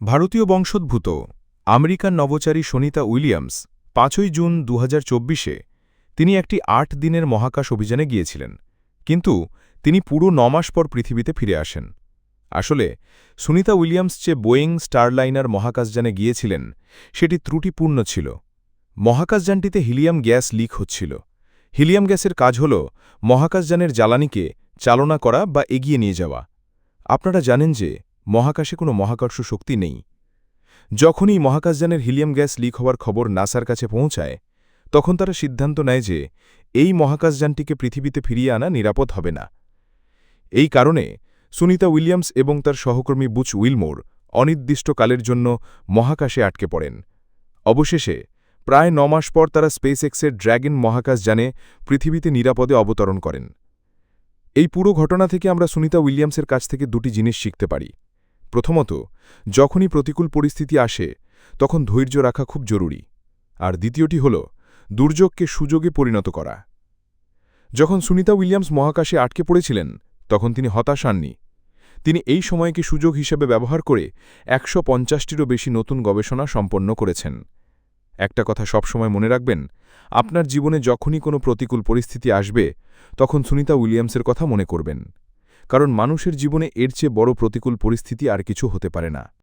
ভারতীয় বংশোদ্ভূত American নভোচারী Sunita Williams ৫ই জুন ২০২৪-এ তিনি একটি ৮ দিনের মহাকাশ অভিযানে গিয়েছিলেন, কিন্তু তিনি পুরো ৯ মাস পর পৃথিবীতে ফিরে আসেন। আসলে সুনিতা উইলিয়ামস যে বোয়িং স্টারলাইনার মহাকাশযানে গিয়েছিলেন সেটি ত্রুটিপূর্ণ ছিল। মহাকাশযানটিতে হিলিয়াম গ্যাস লিক হচ্ছিল। হিলিয়াম গ্যাসের কাজ হল মহাকাশযানের জ্বালানিকে চালনা করা বা এগিয়ে নিয়ে যাওয়া। আপনারা জানেন যে মহাকাশে কোনো মহাকর্ষ শক্তি নেই। যখনই মহাকাশযানের হিলিয়াম গ্যাস লিক হওয়ার খবর নাসার কাছে পৌঁছায়, তখন তারা সিদ্ধান্ত নেয় যে এই মহাকাশযানটিকে পৃথিবীতে ফিরিয়ে আনা নিরাপদ হবে না। এই কারণে সুনিতা উইলিয়ামস এবং তার সহকর্মী বুচ উইলমোর অনির্দিষ্টকালের জন্য মহাকাশে আটকে পড়েন। অবশেষে প্রায় ৯ মাস পর তারা স্পেসএক্সের ড্র্যাগন মহাকাশযানে পৃথিবীতে নিরাপদে অবতরণ করেন। এই পুরো ঘটনা থেকে আমরা সুনিতা উইলিয়ামসের কাছ থেকে দুটি জিনিস শিখতে পারি। প্রথমত, যখনই প্রতিকূল পরিস্থিতি আসে তখন ধৈর্য রাখা খুব জরুরি। আর দ্বিতীয়টি হল দুর্যোগকে সুযোগে পরিণত করা। যখন সুনিতা উইলিয়ামস মহাকাশে আটকে পড়েছিলেন তখন তিনি হতাশ হননি। তিনি এই সময়কে সুযোগ হিসেবে ব্যবহার করে ১৫০টিরও বেশি নতুন গবেষণা সম্পন্ন করেছেন। একটা কথা সবসময় মনে রাখবেন, আপনার জীবনে যখনই কোনো প্রতিকূল পরিস্থিতি আসবে তখন সুনিতা উইলিয়ামসের কথা মনে করবেন, কারণ মানুষের জীবনে এর চেয়ে বড় প্রতিকূল পরিস্থিতি আর কিছু হতে পারে না।